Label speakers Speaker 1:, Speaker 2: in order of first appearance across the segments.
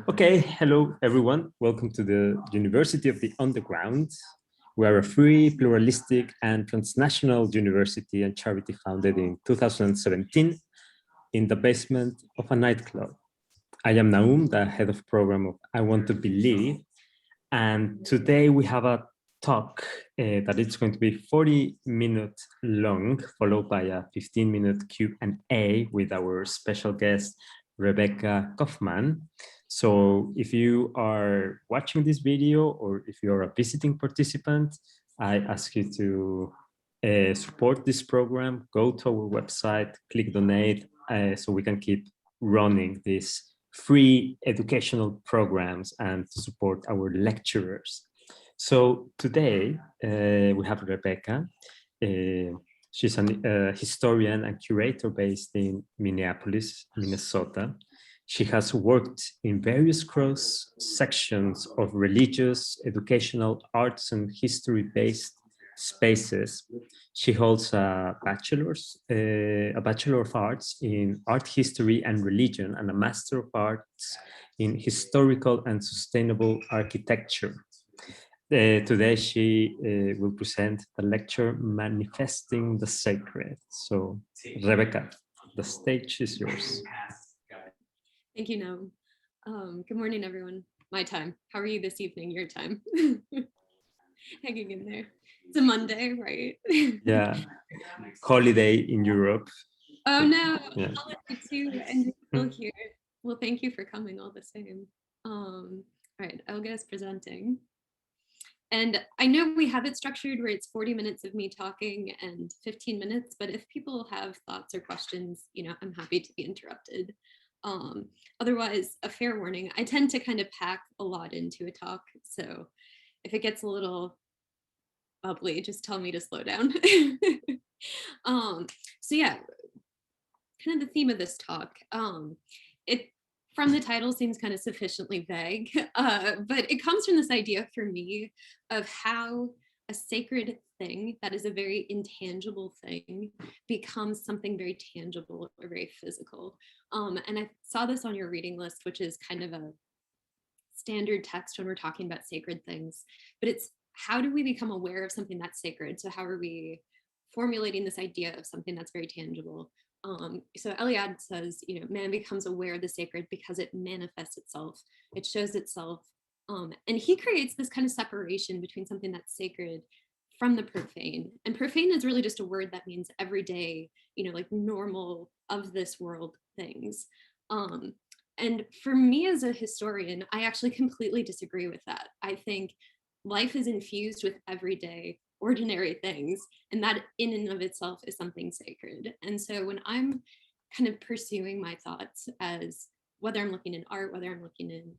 Speaker 1: Okay, hello everyone. Welcome to the University of the Underground. We are a free, pluralistic, and transnational university and charity founded in 2017 in the basement of a nightclub. I am Naum, the head of program of I Want to Believe, and today we have a talk that it's going to be 40 minutes long, followed by a 15-minute Q&A with our special guest, Rebekah Coffman. So if you are watching this video or if you're a visiting participant, I ask you to support this program, go to our website, click donate, so we can keep running this free educational programs and to support our lecturers. So today we have Rebekah. She's a historian and curator based in Minneapolis, Minnesota. She has worked in various cross sections of religious, educational, arts, and history-based spaces. She holds a Bachelor of Arts in Art History and Religion and a Master of Arts in Historical and Sustainable Architecture. Today she will present the lecture Manifesting the Sacred. So Rebekah, the stage is yours.
Speaker 2: Thank you, Noam. Good morning, everyone. My time. How are you this evening? Your time. Hanging in there. It's a Monday, right?
Speaker 1: Yeah. Holiday in Europe.
Speaker 2: Oh no, yeah. Holiday too, and you're still here. Well, thank you for coming all the same. All right, I'll get us presenting. And I know we have it structured where it's 40 minutes of me talking and 15 minutes, but if people have thoughts or questions, I'm happy to be interrupted. Otherwise, a fair warning, I tend to kind of pack a lot into a talk. So if it gets a little bubbly, just tell me to slow down. So yeah, kind of the theme of this talk. It from the title seems kind of sufficiently vague, but it comes from this idea for me of how a sacred thing that is a very intangible thing becomes something very tangible or very physical. And I saw this on your reading list, which is kind of a standard text when we're talking about sacred things, but it's how do we become aware of something that's sacred? So how are we formulating this idea of something that's very tangible? So Eliade says, man becomes aware of the sacred because it manifests itself, it shows itself. And he creates this kind of separation between something that's sacred from the profane. And profane is really just a word that means everyday, like normal of this world things. And for me as a historian, I actually completely disagree with that. I think life is infused with everyday, ordinary things, and that in and of itself is something sacred. And so when I'm kind of pursuing my thoughts as whether I'm looking in art, whether I'm looking in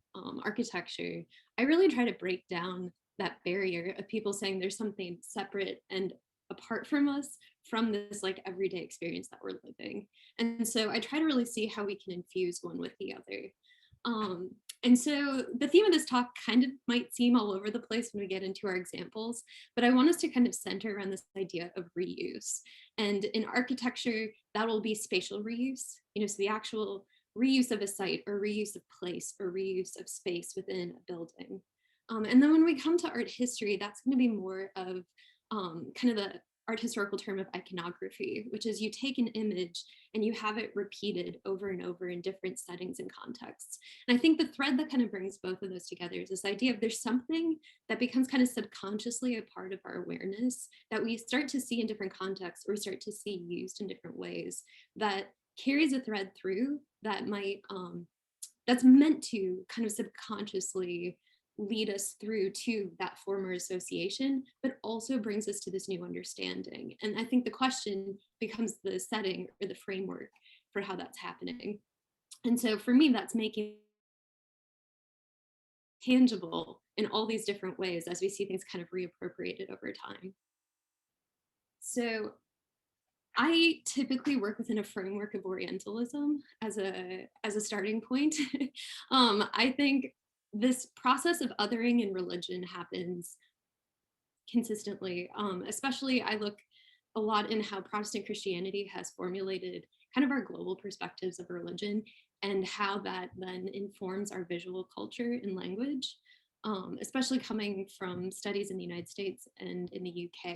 Speaker 2: architecture, I really try to break down that barrier of people saying there's something separate and apart from us from this like everyday experience that we're living. And so I try to really see how we can infuse one with the other. And so the theme of this talk kind of might seem all over the place when we get into our examples, but I want us to kind of center around this idea of reuse. And in architecture, that will be spatial reuse, so the actual reuse of a site or reuse of place or reuse of space within a building. And then when we come to art history, that's going to be more of kind of the art historical term of iconography, which is you take an image and you have it repeated over and over in different settings and contexts. And I think the thread that kind of brings both of those together is this idea of there's something that becomes kind of subconsciously a part of our awareness that we start to see in different contexts or start to see used in different ways that carries a thread through that might, that's meant to kind of subconsciously lead us through to that former association, but also brings us to this new understanding. And I think the question becomes the setting or the framework for how that's happening. And so for me, that's making tangible in all these different ways as we see things kind of reappropriated over time. So I typically work within a framework of Orientalism as a starting point. I think this process of othering in religion happens consistently, especially I look a lot in how Protestant Christianity has formulated kind of our global perspectives of religion and how that then informs our visual culture and language, especially coming from studies in the United States and in the UK,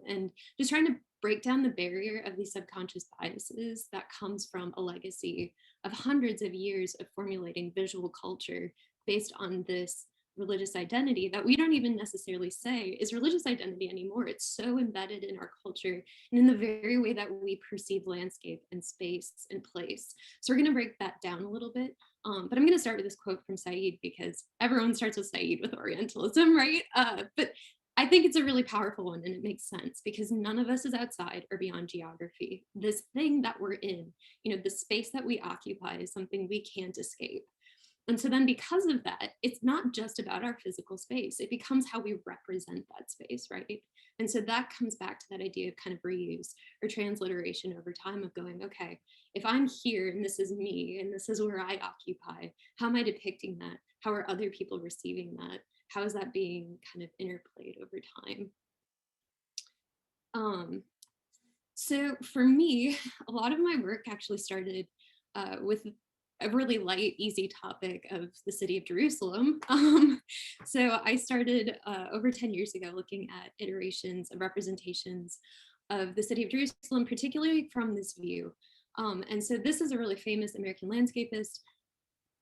Speaker 2: and just trying to break down the barrier of these subconscious biases that comes from a legacy of hundreds of years of formulating visual culture based on this religious identity that we don't even necessarily say is religious identity anymore. It's so embedded in our culture and in the very way that we perceive landscape and space and place. So we're going to break that down a little bit. But I'm going to start with this quote from Said because everyone starts with Said with Orientalism, right? But I think it's a really powerful one and it makes sense because none of us is outside or beyond geography. This thing that we're in, the space that we occupy is something we can't escape. And so then because of that, it's not just about our physical space, it becomes how we represent that space, right? And so that comes back to that idea of kind of reuse or transliteration over time of going, okay, if I'm here and this is me and this is where I occupy, how am I depicting that? How are other people receiving that? How is that being kind of interplayed over time? So for me, a lot of my work actually started with a really light, easy topic of the city of Jerusalem. So I started over 10 years ago looking at iterations of representations of the city of Jerusalem, particularly from this view. And so this is a really famous American landscapist.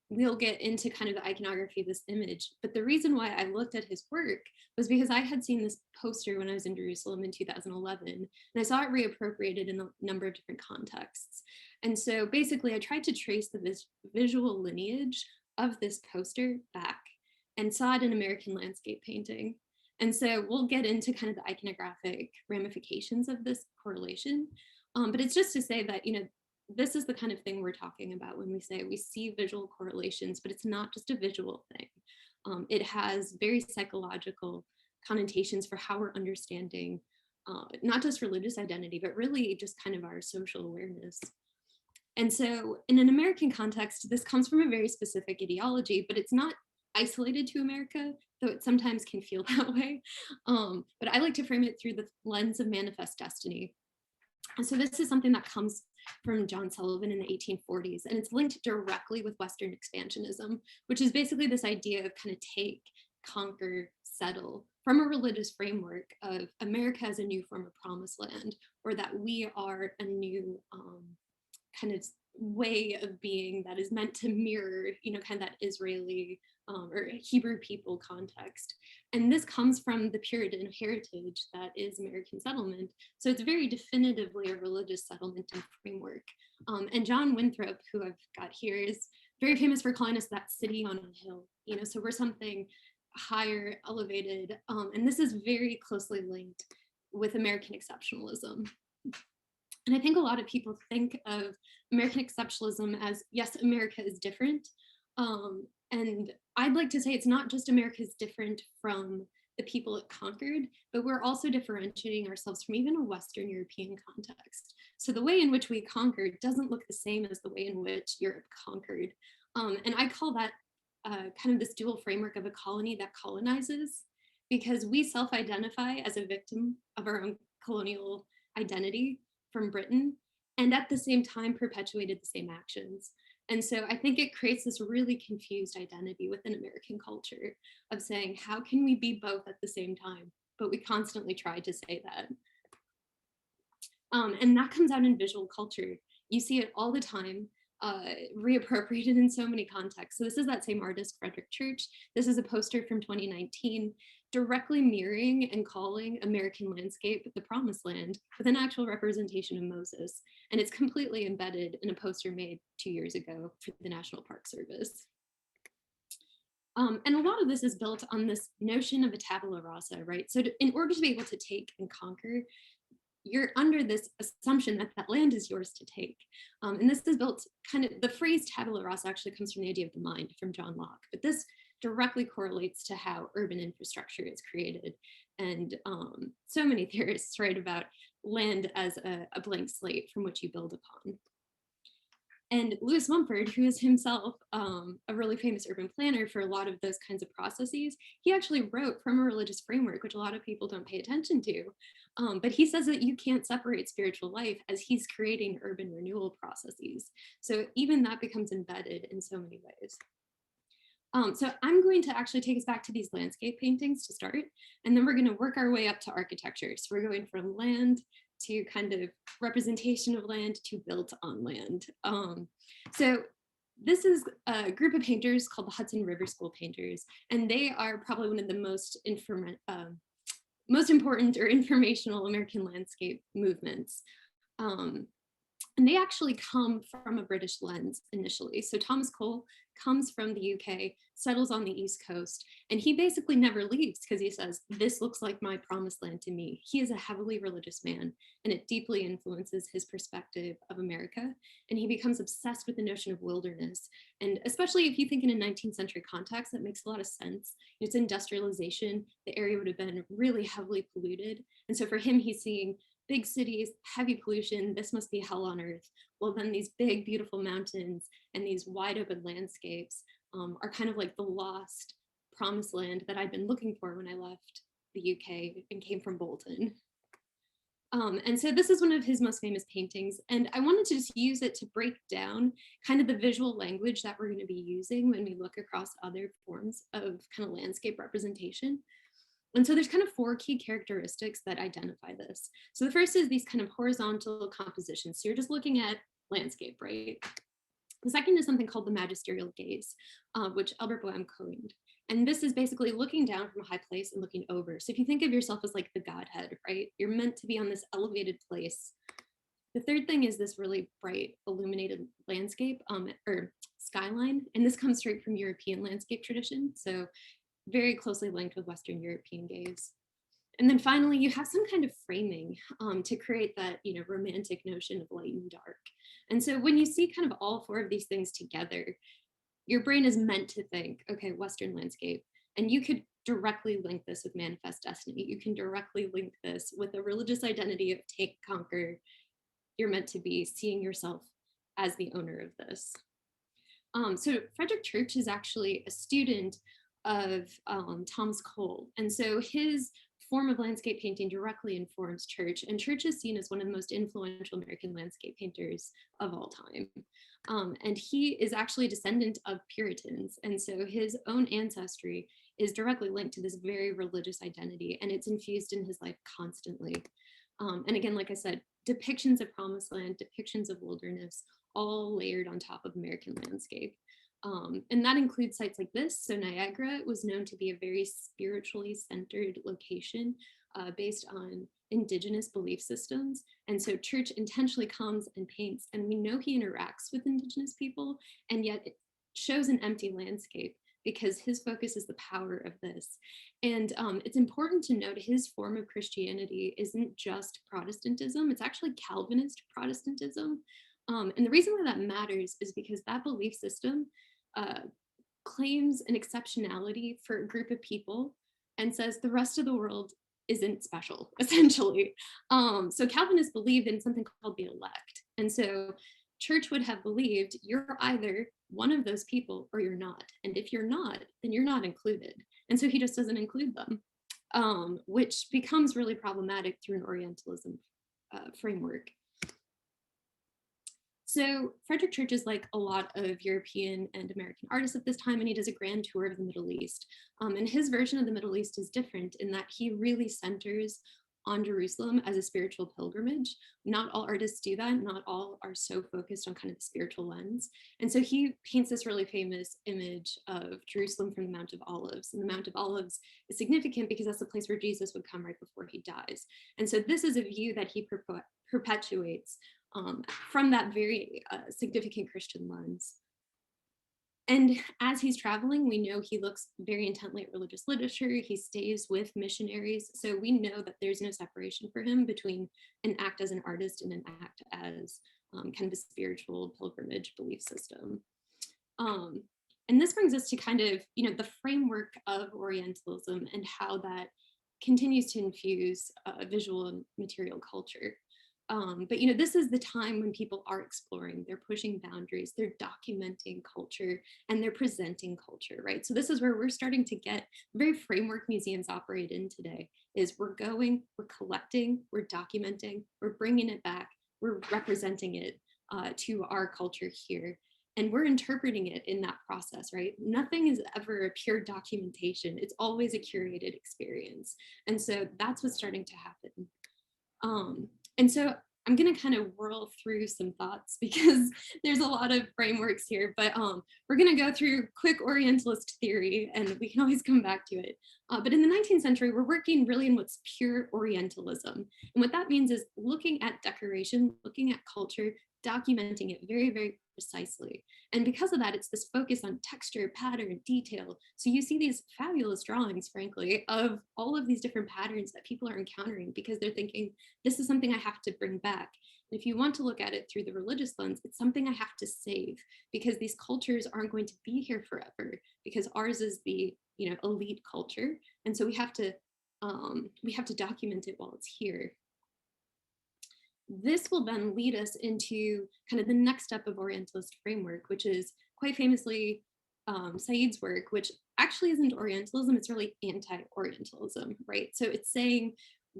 Speaker 2: We'll get into kind of the iconography of this image. But the reason why I looked at his work was because I had seen this poster when I was in Jerusalem in 2011, and I saw it reappropriated in a number of different contexts. And so basically I tried to trace the visual lineage of this poster back and saw it in American landscape painting. And so we'll get into kind of the iconographic ramifications of this correlation. But it's just to say that, this is the kind of thing we're talking about when we say we see visual correlations, but it's not just a visual thing. It has very psychological connotations for how we're understanding not just religious identity, but really just kind of our social awareness. And so in an American context, this comes from a very specific ideology, but it's not isolated to America, though it sometimes can feel that way. But I like to frame it through the lens of manifest destiny. And so this is something that comes from John Sullivan in the 1840s, and it's linked directly with Western expansionism, which is basically this idea of kind of take, conquer, settle from a religious framework of America as a new form of promised land, or that we are a new kind of way of being that is meant to mirror, kind of that Israeli or Hebrew people context. And this comes from the Puritan heritage that is American settlement. So it's very definitively a religious settlement and framework. And John Winthrop, who I've got here, is very famous for calling us that city on a hill, so we're something higher, elevated. And this is very closely linked with American exceptionalism. And I think a lot of people think of American exceptionalism as, yes, America is different. And I'd like to say it's not just America is different from the people it conquered, but we're also differentiating ourselves from even a Western European context. So the way in which we conquered doesn't look the same as the way in which Europe conquered. And I call that kind of this dual framework of a colony that colonizes, because we self-identify as a victim of our own colonial identity from Britain, and at the same time perpetuated the same actions. And so I think it creates this really confused identity within American culture of saying, how can we be both at the same time? But we constantly try to say that. And that comes out in visual culture. You see it all the time, reappropriated in so many contexts. So this is that same artist, Frederick Church. This is a poster from 2019, directly mirroring and calling American landscape the Promised Land with an actual representation of Moses. And it's completely embedded in a poster made 2 years ago for the National Park Service. And a lot of this is built on this notion of a tabula rasa, right? So in order to be able to take and conquer, you're under this assumption that that land is yours to take. And this is built kind of, the phrase tabula rasa actually comes from the idea of the mind from John Locke, but this directly correlates to how urban infrastructure is created. And so many theorists write about land as a blank slate from which you build upon. And Lewis Mumford, who is himself a really famous urban planner for a lot of those kinds of processes, he actually wrote from a religious framework, which a lot of people don't pay attention to. But he says that you can't separate spiritual life as he's creating urban renewal processes. So even that becomes embedded in so many ways. So I'm going to actually take us back to these landscape paintings to start, and then we're going to work our way up to architecture. So we're going from land to kind of representation of land to built on land. So this is a group of painters called the Hudson River School painters, and they are probably one of the most important or informational American landscape movements. And they actually come from a British lens initially. So Thomas Cole comes from the UK, settles on the East Coast, and he basically never leaves because he says, this looks like my promised land to me. He is a heavily religious man, and it deeply influences his perspective of America. And he becomes obsessed with the notion of wilderness. And especially if you think in a 19th century context, that makes a lot of sense. It's industrialization. The area would have been really heavily polluted. And so for him, he's seeing big cities, heavy pollution, this must be hell on earth. Well, then these big, beautiful mountains and these wide open landscapes are kind of like the lost promised land that I'd been looking for when I left the UK and came from Bolton. And so this is one of his most famous paintings. And I wanted to just use it to break down kind of the visual language that we're going to be using when we look across other forms of kind of landscape representation. And so there's kind of 4 key characteristics that identify this. So the first is these kind of horizontal compositions. So you're just looking at landscape, right? The second is something called the magisterial gaze, which Albert Boehm coined. And this is basically looking down from a high place and looking over. So if you think of yourself as like the Godhead, right? You're meant to be on this elevated place. The third thing is this really bright illuminated landscape or skyline. And this comes straight from European landscape tradition. So very closely linked with Western European gaze. And then finally, you have some kind of framing to create that, romantic notion of light and dark. And so when you see kind of all 4 of these things together, your brain is meant to think, okay, Western landscape. And you could directly link this with manifest destiny. You can directly link this with a religious identity of take, conquer. You're meant to be seeing yourself as the owner of this. So Frederick Church is actually a student of Thomas Cole. And so his form of landscape painting directly informs Church. And Church is seen as one of the most influential American landscape painters of all time. And he is actually a descendant of Puritans. And so his own ancestry is directly linked to this very religious identity, and it's infused in his life constantly. And again, like I said, depictions of promised land, depictions of wilderness, all layered on top of American landscape. And that includes sites like this. So Niagara was known to be a very spiritually centered location based on indigenous belief systems. And so Church intentionally comes and paints, and we know he interacts with indigenous people, and yet it shows an empty landscape because his focus is the power of this. And it's important to note his form of Christianity isn't just Protestantism, it's actually Calvinist Protestantism. And the reason why that matters is because that belief system claims an exceptionality for a group of people and says the rest of the world isn't special, essentially. So Calvinists believed in something called the elect. And so Church would have believed you're either one of those people or you're not. And if you're not, then you're not included. And so he just doesn't include them, which becomes really problematic through an Orientalism framework. So Frederick Church is like a lot of European and American artists at this time, and he does a grand tour of the Middle East. And his version of the Middle East is different in that he really centers on Jerusalem as a spiritual pilgrimage. Not all artists do that. Not all are so focused on kind of the spiritual lens. And so he paints this really famous image of Jerusalem from the Mount of Olives. And the Mount of Olives is significant because that's the place where Jesus would come right before he dies. And so this is a view that he perpetuates from that very significant Christian lens. And as he's traveling, we know he looks very intently at religious literature. He stays with missionaries. So we know that there's no separation for him between an act as an artist and an act as kind of a spiritual pilgrimage belief system. And this brings us to kind of, the framework of Orientalism and how that continues to infuse visual and material culture. But you know, this is the time when people are exploring, they're pushing boundaries, they're documenting culture, and they're presenting culture, right? So this is where we're starting to get the very framework museums operate in today, is we're going, we're collecting, we're documenting, we're bringing it back, we're representing it to our culture here. And we're interpreting it in that process, right? Nothing is ever a pure documentation. It's always a curated experience. And so that's what's starting to happen. And so I'm going to kind of whirl through some thoughts because there's a lot of frameworks here, but we're going to go through quick Orientalist theory and we can always come back to it. But in the 19th century, we're working really in what's pure Orientalism. And what that means is looking at decoration, looking at culture, documenting it very, very precisely. And because of that, it's this focus on texture, pattern, detail. So you see these fabulous drawings, frankly, of all of these different patterns that people are encountering because they're thinking, this is something I have to bring back. And if you want to look at it through the religious lens, it's something I have to save because these cultures aren't going to be here forever because ours is the, you know, elite culture. And so we have to document it while it's here. This will then lead us into kind of the next step of Orientalist framework, which is quite famously Said's work, which actually isn't Orientalism, it's really anti-Orientalism, right? So it's saying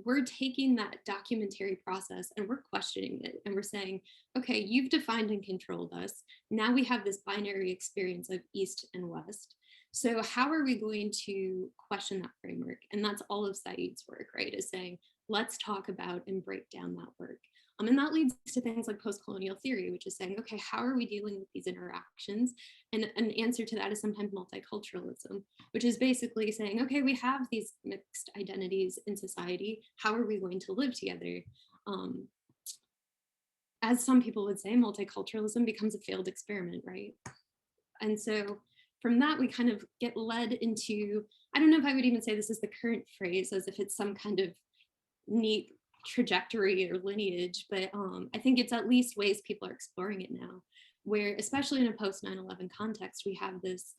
Speaker 2: we're taking that documentary process and we're questioning it and we're saying, okay, you've defined and controlled us. Now we have this binary experience of East and West. So how are we going to question that framework? And that's all of Said's work, right? Is saying, let's talk about and break down that work. And that leads to things like post-colonial theory, which is saying, okay, how are we dealing with these interactions? And an answer to that is sometimes multiculturalism, which is basically saying, okay, we have these mixed identities in society. How are we going to live together? As some people would say, multiculturalism becomes a failed experiment, right? And so from that, we kind of get led into, I don't know if I would even say this is the current phrase, as if it's some kind of neat trajectory or lineage, but I think it's at least ways people are exploring it now, where especially in a post 9/11 context, we have this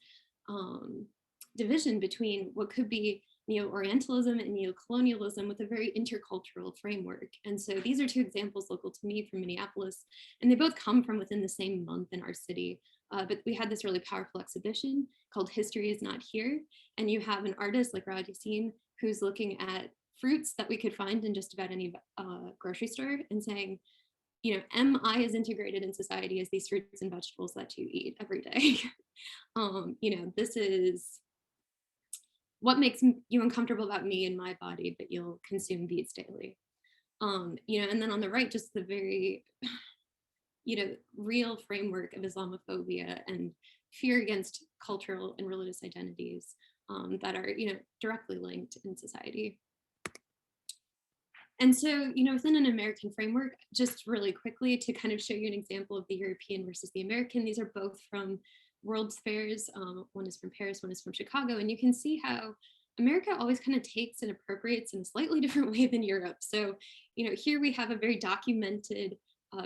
Speaker 2: division between what could be neo-Orientalism and neo-colonialism with a very intercultural framework. And so these are two examples local to me from Minneapolis, and they both come from within the same month in our city. But we had this really powerful exhibition called History Is Not Here. And you have an artist like Rod Yassine who's looking at fruits that we could find in just about any grocery store and saying, you know, am I as integrated in society as these fruits and vegetables that you eat every day? You know, this is what makes you uncomfortable about me and my body, but you'll consume these daily. You know, and then on the right, just the very, you know, real framework of Islamophobia and fear against cultural and religious identities that are, you know, directly linked in society. And so, you know, within an American framework, just really quickly to kind of show you an example of the European versus the American, these are both from World's Fairs. One is from Paris, one is from Chicago. And you can see how America always kind of takes and appropriates in a slightly different way than Europe. So, you know, here we have a very documented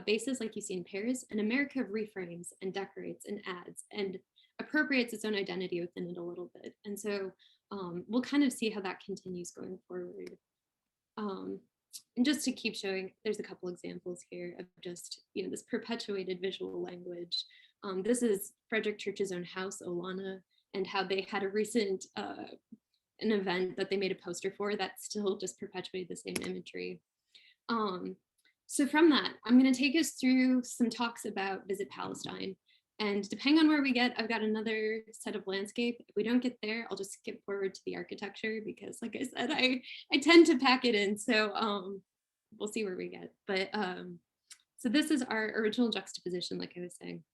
Speaker 2: basis like you see in Paris, and America reframes and decorates and adds and appropriates its own identity within it a little bit. And so we'll kind of see how that continues going forward. And just to keep showing, there's a couple examples here of just, you know, this perpetuated visual language. This is Frederick Church's own house, Olana, and how they had a recent an event that they made a poster for that still just perpetuated the same imagery. So from that, I'm going to take us through some talks about Visit Palestine. And depending on where we get, I've got another set of landscape. If we don't get there, I'll just skip forward to the architecture because, like I said, I tend to pack it in. So we'll see where we get. But so this is our original juxtaposition, like I was saying.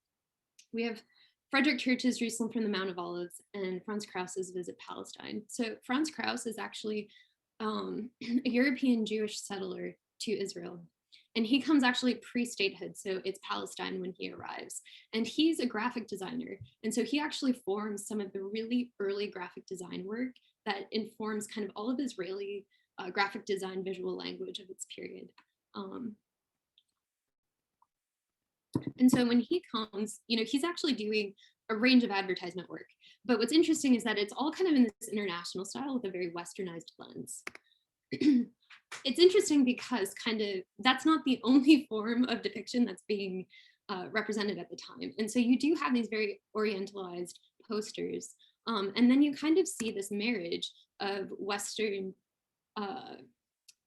Speaker 2: We have Frederick Church's Jerusalem from the Mount of Olives and Franz Krauss's Visit Palestine. So Franz Krauss is actually a European Jewish settler to Israel. And he comes actually pre-statehood, so it's Palestine when he arrives. And he's a graphic designer. And so he actually forms some of the really early graphic design work that informs kind of all of Israeli graphic design visual language of its period. And so when he comes, you know, he's actually doing a range of advertisement work. But what's interesting is that it's all kind of in this international style with a very westernized lens. it's interesting because kind of that's not the only form of depiction that's being represented at the time. And so you do have these very orientalized posters. And then you kind of see this marriage of uh,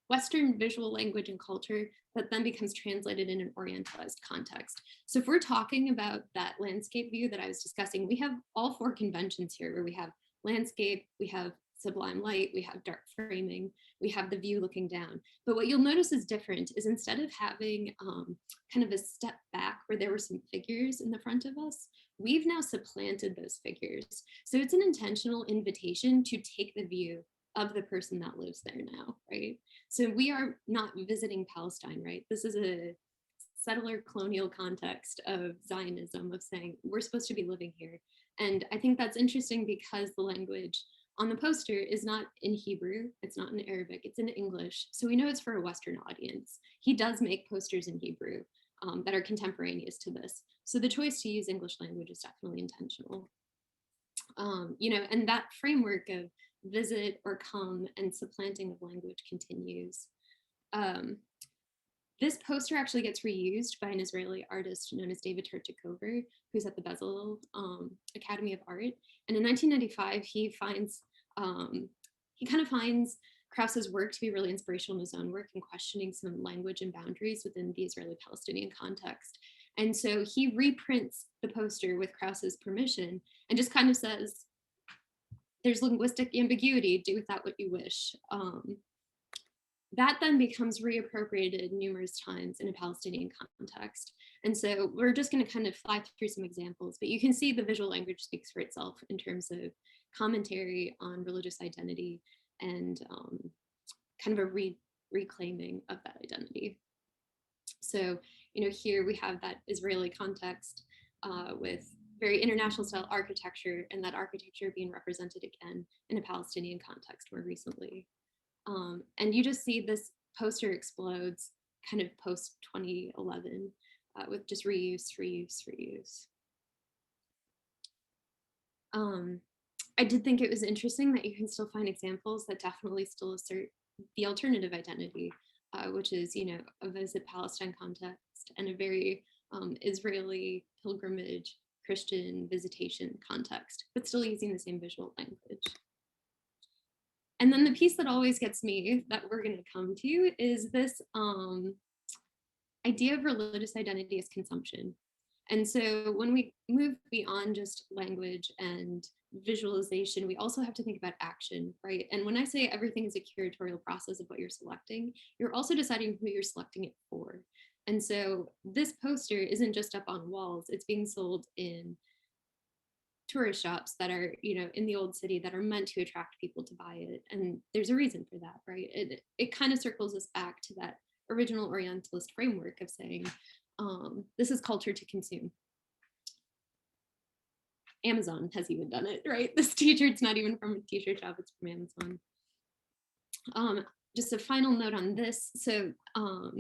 Speaker 2: Western visual language and culture that then becomes translated in an orientalized context. So if we're talking about that landscape view that I was discussing, we have all four conventions here where we have landscape, we have sublime light, we have dark framing, we have the view looking down. But what you'll notice is different is instead of having kind of a step back where there were some figures in the front of us, we've now supplanted those figures. So it's an intentional invitation to take the view of the person that lives there now, right? So we are not visiting Palestine, right? This is a settler colonial context of Zionism, of saying we're supposed to be living here. And I think that's interesting because the language on the poster is not in Hebrew, it's not in Arabic, it's in English. So we know it's for a Western audience. He does make posters in Hebrew that are contemporaneous to this. So the choice to use English language is definitely intentional. And that framework of visit or come and supplanting of language continues. This poster actually gets reused by an Israeli artist known as David Tertikover, who's at the Bachelor Academy of Art. And in 1995, he kind of finds Krauss's work to be really inspirational in his own work and questioning some language and boundaries within the Israeli-Palestinian context. And so he reprints the poster with Krauss's permission and just kind of says, there's linguistic ambiguity, do with that what you wish. That then becomes reappropriated numerous times in a Palestinian context. And so we're just going to kind of fly through some examples, but you can see the visual language speaks for itself in terms of commentary on religious identity and kind of a reclaiming of that identity. So, here we have that Israeli context with very international style architecture, and that architecture being represented again in a Palestinian context more recently. And you just see this poster explodes kind of post 2011 with just reuse. I did think it was interesting that you can still find examples that definitely still assert the alternative identity, which is, a visit Palestine context and a very Israeli pilgrimage Christian visitation context, but still using the same visual language. And then the piece that always gets me that we're going to come to is this idea of religious identity as consumption. And so when we move beyond just language and visualization, we also have to think about action, right? And when I say everything is a curatorial process of what you're selecting, you're also deciding who you're selecting it for. And so this poster isn't just up on walls, it's being sold in tourist shops that are, in the old city that are meant to attract people to buy it. And there's a reason for that, right? It kind of circles us back to that original Orientalist framework of saying, this is culture to consume. Amazon has even done it, right? This t-shirt's not even from a t-shirt shop, it's from Amazon. Just a final note on this. So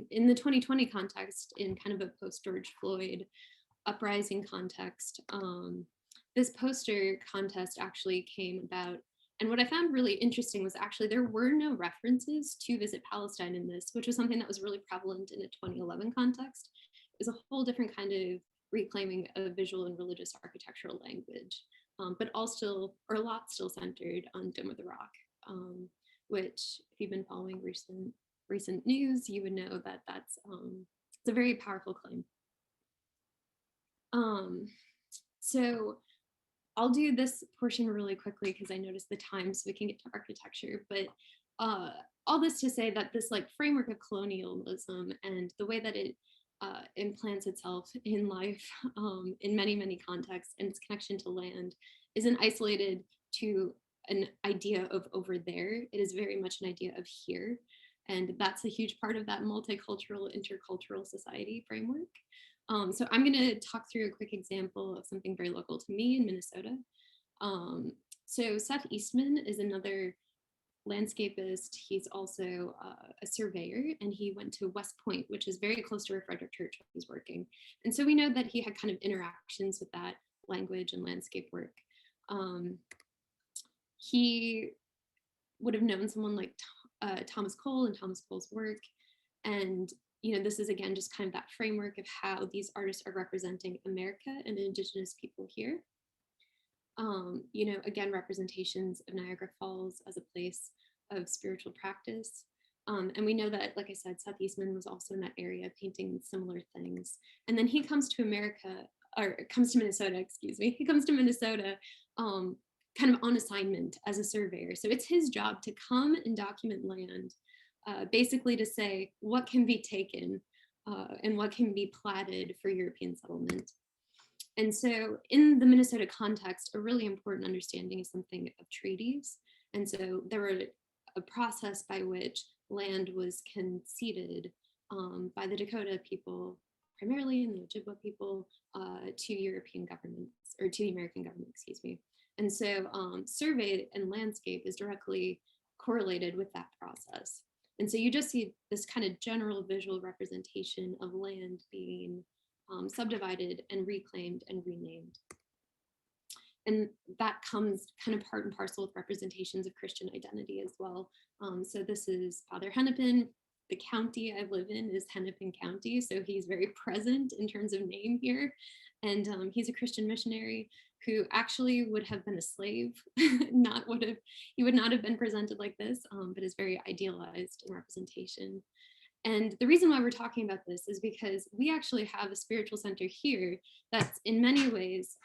Speaker 2: in the 2020 context, in kind of a post-George Floyd uprising context, this poster contest actually came about. And what I found really interesting was actually there were no references to Visit Palestine in this, which was something that was really prevalent in a 2011 context. It was a whole different kind of reclaiming of visual and religious architectural language, but a lot still centered on Dome of the Rock, which if you've been following recent news, you would know that that's it's a very powerful claim. So I'll do this portion really quickly because I noticed the time so we can get to architecture, but all this to say that this framework of colonialism and the way that it implants itself in life in many, many contexts, and its connection to land isn't isolated to an idea of over there. It is very much an idea of here. And that's a huge part of that multicultural, intercultural society framework. So I'm going to talk through a quick example of something very local to me in Minnesota. So Seth Eastman is another landscapist. He's also a surveyor, and he went to West Point, which is very close to where Frederick Church was working. And so we know that he had kind of interactions with that language and landscape work. He would have known someone like Thomas Cole and Thomas Cole's work. And, this is again, just kind of that framework of how these artists are representing America and Indigenous people here. Again, representations of Niagara Falls as a place of spiritual practice. And we know that, like I said, Seth Eastman was also in that area painting similar things. And then he comes to Minnesota, excuse me. He comes to Minnesota kind of on assignment as a surveyor. So it's his job to come and document land, basically to say what can be taken and what can be platted for European settlement. And so in the Minnesota context, a really important understanding is something of treaties. And so there were a process by which land was conceded by the Dakota people, primarily, and the Ojibwa people, to European governments, or to the American government, excuse me. And so survey and landscape is directly correlated with that process. And so you just see this kind of general visual representation of land being subdivided and reclaimed and renamed. And that comes kind of part and parcel with representations of Christian identity as well. So this is Father Hennepin. The county I live in is Hennepin County, so he's very present in terms of name here. And he's a Christian missionary who actually would have been a slave, he would not have been presented like this, but is very idealized in representation. And the reason why we're talking about this is because we actually have a spiritual center here that's in many ways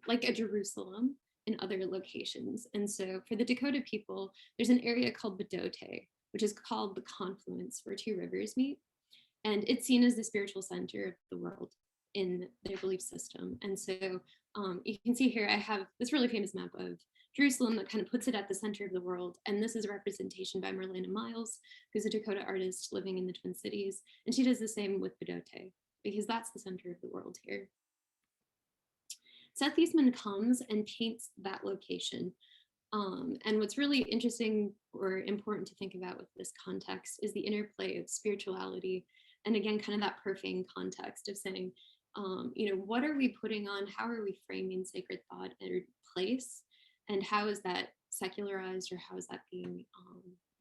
Speaker 2: like a Jerusalem in other locations. And so for the Dakota people, there's an area called Bedote, which is called the confluence where two rivers meet. And it's seen as the spiritual center of the world in their belief system. And so you can see here, I have this really famous map of Jerusalem that kind of puts it at the center of the world. And this is a representation by Marlena Miles, who's a Dakota artist living in the Twin Cities. And she does the same with Bedote, because that's the center of the world here. Seth Eastman comes and paints that location. And what's really interesting or important to think about with this context is the interplay of spirituality. And again, kind of that profane context of saying, what are we putting on? How are we framing sacred thought or place? And how is that secularized, or how is that being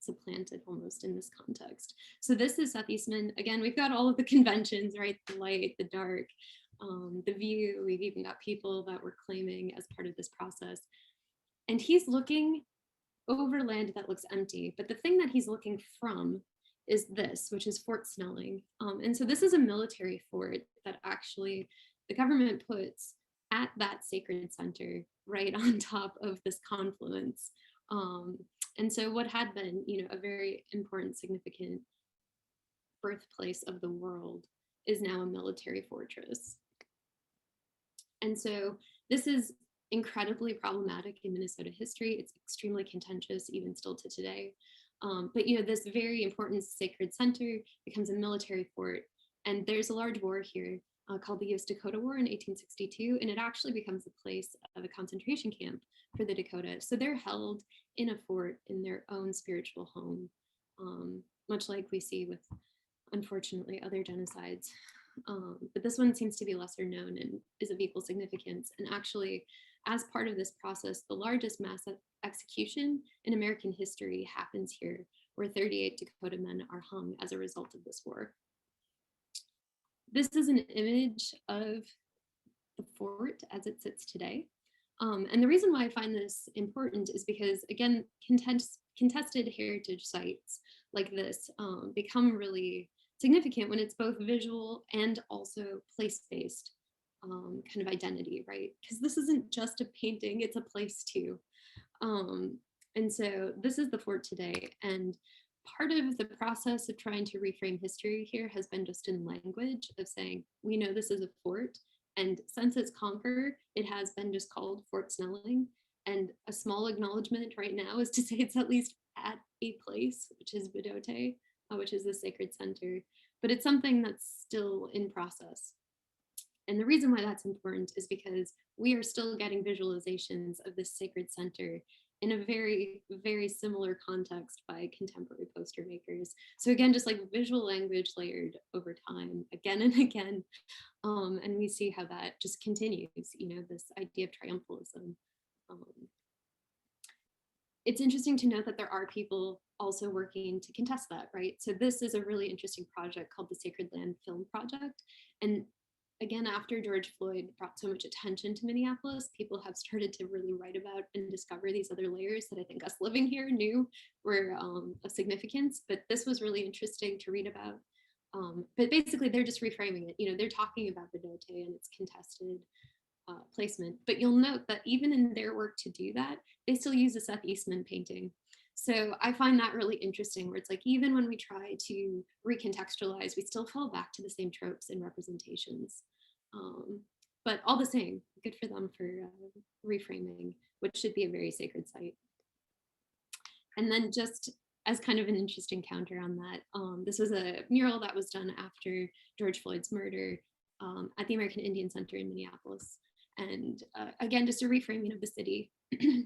Speaker 2: supplanted almost in this context? So this is Seth Eastman. Again, we've got all of the conventions, right? The light, the dark, the view. We've even got people that we're claiming as part of this process. And he's looking over land that looks empty. But the thing that he's looking from is this, which is Fort Snelling. And so this is a military fort that actually the government puts at that sacred center right on top of this confluence. And so what had been, a very important, significant birthplace of the world is now a military fortress. And so this is incredibly problematic in Minnesota history. It's extremely contentious even still to today. But this very important sacred center becomes a military fort. And there's a large war here called the U.S. Dakota War in 1862, and it actually becomes a place of a concentration camp for the Dakota. So they're held in a fort in their own spiritual home, much like we see with, unfortunately, other genocides. But this one seems to be lesser known and is of equal significance. And actually, as part of this process, the largest mass execution in American history happens here, where 38 Dakota men are hung as a result of this war. This is an image of the fort as it sits today. And the reason why I find this important is because, again, contested heritage sites like this become really significant when it's both visual and also place-based kind of identity, right? Because this isn't just a painting, it's a place too. And so this is the fort today. And part of the process of trying to reframe history here has been just in language of saying, we know this is a fort, and since its conqueror, it has been just called Fort Snelling. And a small acknowledgement right now is to say it's at least at a place, which is Bedote, which is the sacred center, but it's something that's still in process. And the reason why that's important is because we are still getting visualizations of this sacred center in a very, very similar context by contemporary poster makers. So again, just like visual language layered over time, again and again. And we see how that just continues, this idea of triumphalism. it's interesting to note that there are people also working to contest that, right? So this is a really interesting project called the Sacred Land Film Project. And again, after George Floyd brought so much attention to Minneapolis, people have started to really write about and discover these other layers that I think us living here knew were of significance. But this was really interesting to read about. But basically, they're just reframing it. You know, they're talking about the dote and its contested placement. But you'll note that even in their work to do that, they still use a Seth Eastman painting. So I find that really interesting, where it's like, even when we try to recontextualize, we still fall back to the same tropes and representations. But all the same, good for them for reframing, which should be a very sacred site. And then just as kind of an interesting counter on that, this was a mural that was done after George Floyd's murder at the American Indian Center in Minneapolis. And again, just a reframing of the city,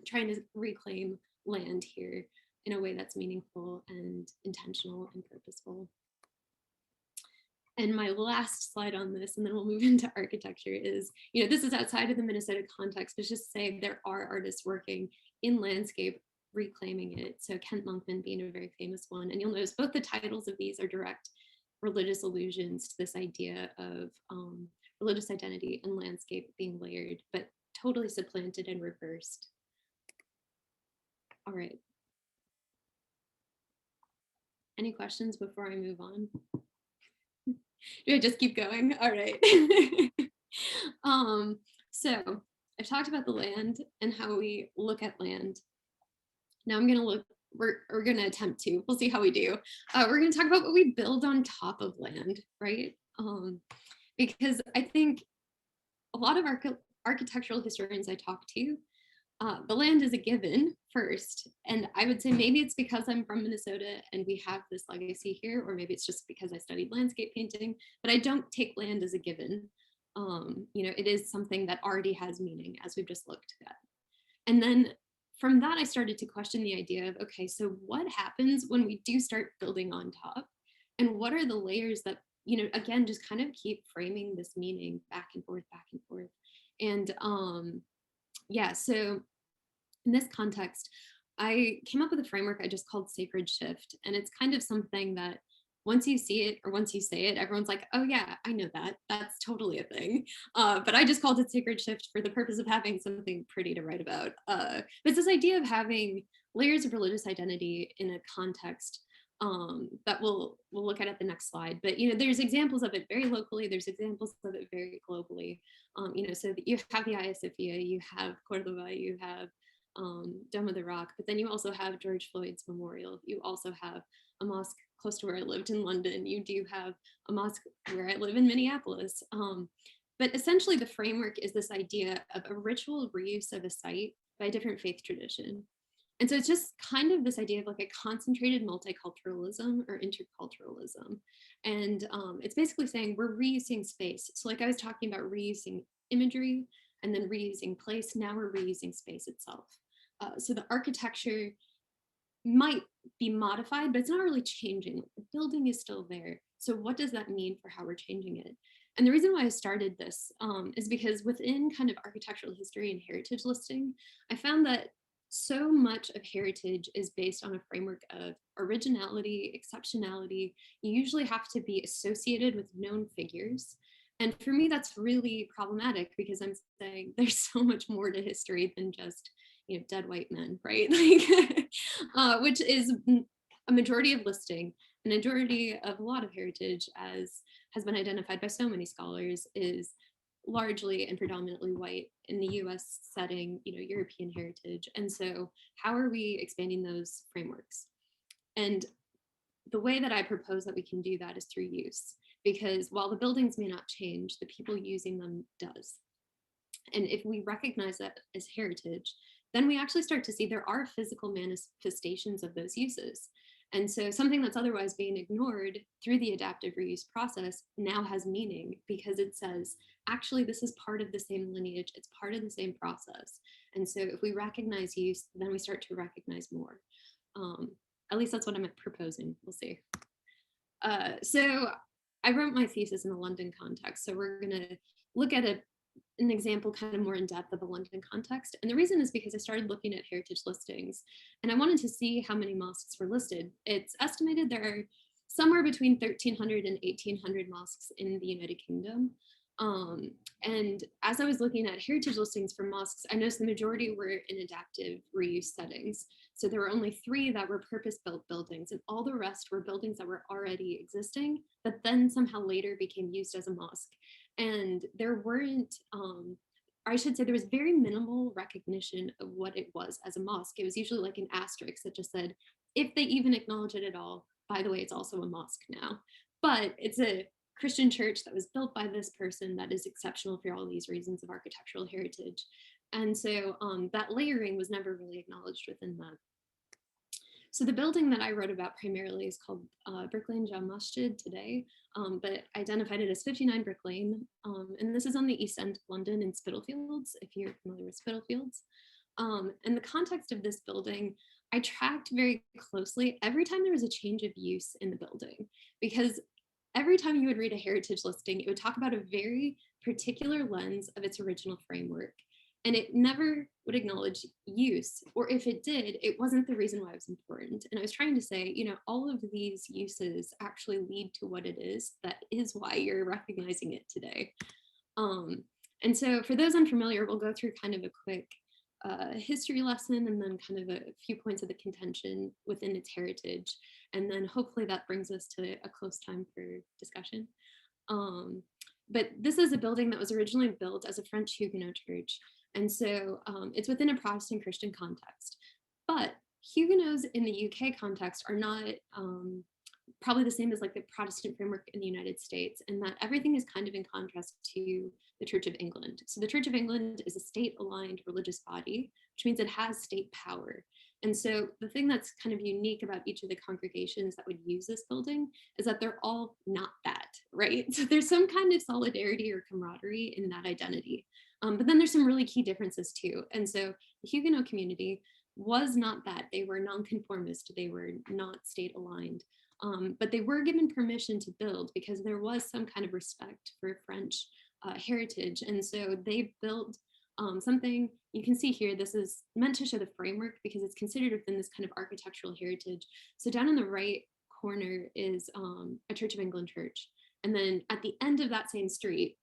Speaker 2: trying to reclaim land here in a way that's meaningful and intentional and purposeful. And my last slide on this, and then we'll move into architecture, is, you know, this is outside of the Minnesota context, but just say there are artists working in landscape reclaiming it. So Kent Monkman being a very famous one. And you'll notice both the titles of these are direct religious allusions to this idea of religious identity and landscape being layered, but totally supplanted and reversed. All right. Any questions before I move on? Do I just keep going? All right. So I've talked about the land and how we look at land. Now I'm gonna look, we're gonna attempt to, we'll see how we do. We're gonna talk about what we build on top of land, right? Because I think a lot of architectural historians I talk to, the land is a given first. And I would say maybe it's because I'm from Minnesota and we have this legacy here, or maybe it's just because I studied landscape painting, but I don't take land as a given. You know, it is something that already has meaning, as we've just looked at. And then from that, I started to question the idea of, okay, so what happens when we do start building on top? And what are the layers that, you know, again, just kind of keep framing this meaning back and forth, back and forth. And yeah, so in this context, I came up with a framework I just called Sacred Shift. And it's kind of something that once you see it or once you say it, everyone's like, oh yeah, I know that. That's totally a thing. But I just called it Sacred Shift for the purpose of having something pretty to write about. But it's this idea of having layers of religious identity in a context that we'll look at the next slide. But you know, there's examples of it very locally. There's examples of it very globally. You know, so you have the Hagia Sophia, you have Cordoba, you have Dome of the Rock, but then you also have George Floyd's memorial. You also have a mosque close to where I lived in London. You do have a mosque where I live in Minneapolis. But essentially the framework is this idea of a ritual reuse of a site by a different faith tradition. And so it's just kind of this idea of like a concentrated multiculturalism or interculturalism. And it's basically saying we're reusing space. So like I was talking about reusing imagery and then reusing place, now we're reusing space itself. So the architecture might be modified, but it's not really changing. The building is still there. So what does that mean for how we're changing it? And the reason why I started this is because within kind of architectural history and heritage listing, I found that so much of heritage is based on a framework of originality, exceptionality. You usually have to be associated with known figures. And for me, that's really problematic because I'm saying there's so much more to history than just, you know, dead white men, right? Like, which is a majority of listing, a majority of a lot of heritage, as has been identified by so many scholars, is largely and predominantly white in the US setting, you know, European heritage. And so how are we expanding those frameworks? And the way that I propose that we can do that is through use, because while the buildings may not change, the people using them does. And if we recognize that as heritage, then we actually start to see there are physical manifestations of those uses. And so something that's otherwise being ignored through the adaptive reuse process now has meaning because it says, actually, this is part of the same lineage, it's part of the same process. And so if we recognize use, then we start to recognize more. At least that's what I'm proposing, we'll see. So I wrote my thesis in a London context. So we're gonna look at an example kind of more in depth of a London context. And the reason is because I started looking at heritage listings and I wanted to see how many mosques were listed. It's estimated there are somewhere between 1,300 and 1,800 mosques in the United Kingdom. And as I was looking at heritage listings for mosques, I noticed the majority were in adaptive reuse settings. So there were only 3 that were purpose-built buildings, and all the rest were buildings that were already existing, but then somehow later became used as a mosque. And there weren't, I should say there was very minimal recognition of what it was as a mosque. It was usually like an asterisk that just said, if they even acknowledge it at all, by the way, it's also a mosque now. But it's a Christian church that was built by this person that is exceptional for all these reasons of architectural heritage. And so that layering was never really acknowledged within that. So the building that I wrote about primarily is called Brick Lane Jam Masjid today, but identified it as 59 Brick Lane. And this is on the east end of London in Spitalfields, if you're familiar with Spitalfields. And the context of this building, I tracked very closely every time there was a change of use in the building, because every time you would read a heritage listing, it would talk about a very particular lens of its original framework. And it never would acknowledge use, or if it did, it wasn't the reason why it was important. And I was trying to say, you know, all of these uses actually lead to what it is. That is why you're recognizing it today. And so for those unfamiliar, we'll go through kind of a quick history lesson and then kind of a few points of the contention within its heritage. And then hopefully that brings us to a close time for discussion. But this is a building that was originally built as a French Huguenot church. And so it's within a Protestant Christian context. But Huguenots in the UK context are not probably the same as like the Protestant framework in the United States, and that everything is kind of in contrast to the Church of England. So the Church of England is a state-aligned religious body, which means it has state power. And so the thing that's kind of unique about each of the congregations that would use this building is that they're all not that, right? So there's some kind of solidarity or camaraderie in that identity. But then there's some really key differences too. And so the Huguenot community was not that. They were nonconformist. They were not state aligned. But they were given permission to build because there was some kind of respect for French heritage. And so they built something you can see here. This is meant to show the framework because it's considered within this kind of architectural heritage. So down in the right corner is a Church of England church. And then at the end of that same street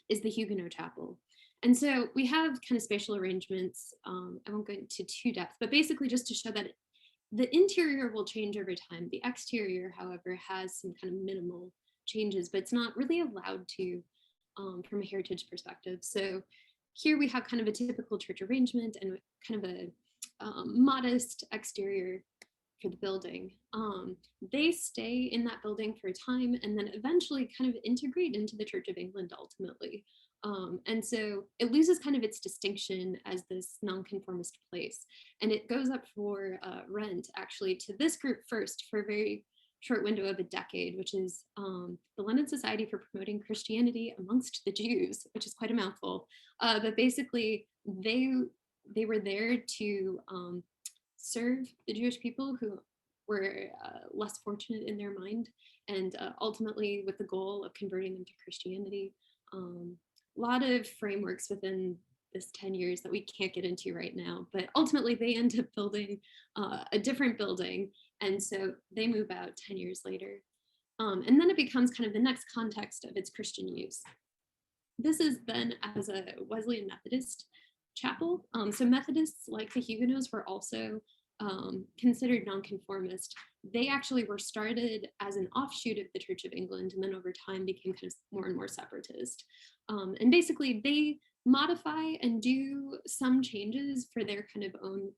Speaker 2: is the Huguenot chapel. And so we have kind of spatial arrangements. I won't go into too depth, but basically just to show that the interior will change over time. The exterior, however, has some kind of minimal changes, but it's not really allowed to from a heritage perspective. So here we have kind of a typical church arrangement and kind of a modest exterior for the building. They stay in that building for a time and then eventually kind of integrate into the Church of England ultimately. And so it loses kind of its distinction as this nonconformist place. And it goes up for rent actually to this group first for a very short window of a decade, which is the London Society for Promoting Christianity Amongst the Jews, which is quite a mouthful. But basically they were there to serve the Jewish people who were less fortunate in their mind, and ultimately with the goal of converting them to Christianity. A lot of frameworks within this 10 years that we can't get into right now, but ultimately they end up building a different building, and so they move out 10 years later. And then it becomes kind of the next context of its Christian use. This is then as a Wesleyan Methodist chapel. So Methodists, like the Huguenots, were also considered nonconformist. They actually were started as an offshoot of the Church of England, and then over time became kind of more and more separatist. And basically they modify and do some changes for their kind of own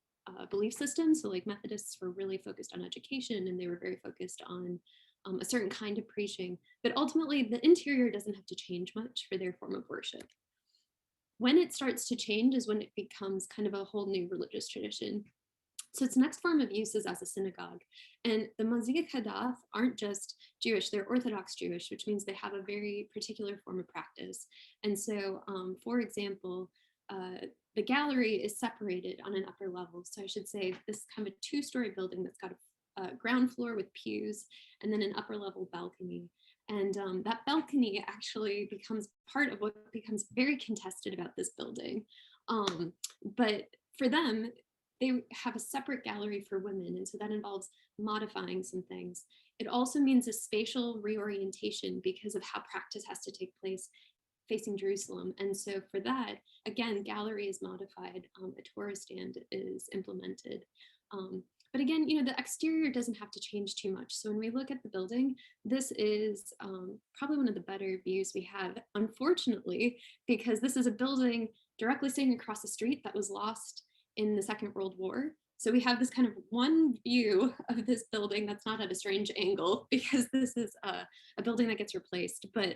Speaker 2: belief system. So like Methodists were really focused on education, and they were very focused on a certain kind of preaching, but ultimately the interior doesn't have to change much for their form of worship. When it starts to change is when it becomes kind of a whole new religious tradition. So its next form of use is as a synagogue. And the Mazig Hadath aren't just Jewish, they're Orthodox Jewish, which means they have a very particular form of practice. And so, for example, the gallery is separated on an upper level. So I should say this kind of a 2-story building that's got a ground floor with pews and then an upper level balcony. And that balcony actually becomes part of what becomes very contested about this building. But for them, they have a separate gallery for women. And so that involves modifying some things. It also means a spatial reorientation because of how practice has to take place facing Jerusalem. And so for that, again, gallery is modified, a Torah stand is implemented. But again, the exterior doesn't have to change too much. So when we look at the building, this is probably one of the better views we have, unfortunately, because this is a building directly sitting across the street that was lost in the Second World War. So we have this kind of one view of this building that's not at a strange angle because this is a building that gets replaced. But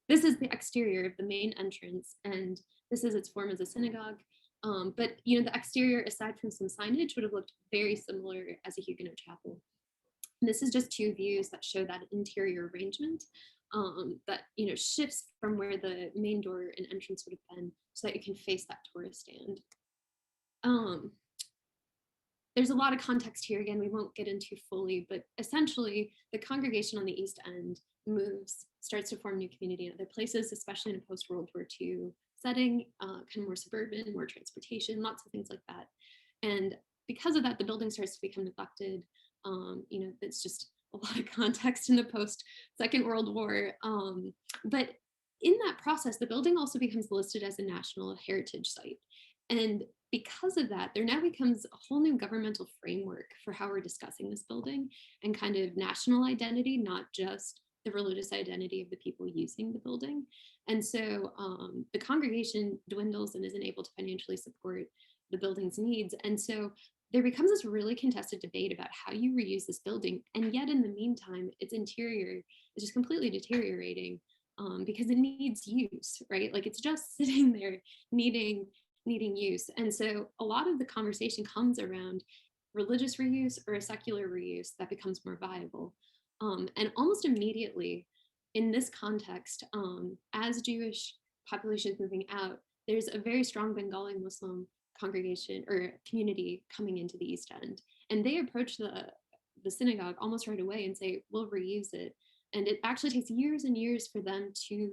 Speaker 2: this is the exterior of the main entrance, and this is its form as a synagogue. But the exterior, aside from some signage, would have looked very similar as a Huguenot chapel. And this is just two views that show that interior arrangement that shifts from where the main door and entrance would have been, so that you can face that Torah stand. There's a lot of context here. Again, we won't get into fully, but essentially the congregation on the East End starts to form new community in other places, especially in a post-World War II setting, kind of more suburban, more transportation, lots of things like that. And because of that, the building starts to become neglected. It's just a lot of context in the post-Second World War. But in that process, the building also becomes listed as a national heritage site. And because of that, there now becomes a whole new governmental framework for how we're discussing this building and kind of national identity, not just the religious identity of the people using the building. And so the congregation dwindles and isn't able to financially support the building's needs. And so there becomes this really contested debate about how you reuse this building. And yet in the meantime, its interior is just completely deteriorating because it needs use, right? Like it's just sitting there needing use. And so a lot of the conversation comes around religious reuse or a secular reuse that becomes more viable. And almost immediately in this context, as Jewish population is moving out, there's a very strong Bengali Muslim congregation or community coming into the East End. And they approach the synagogue almost right away and say, we'll reuse it. And it actually takes years and years for them to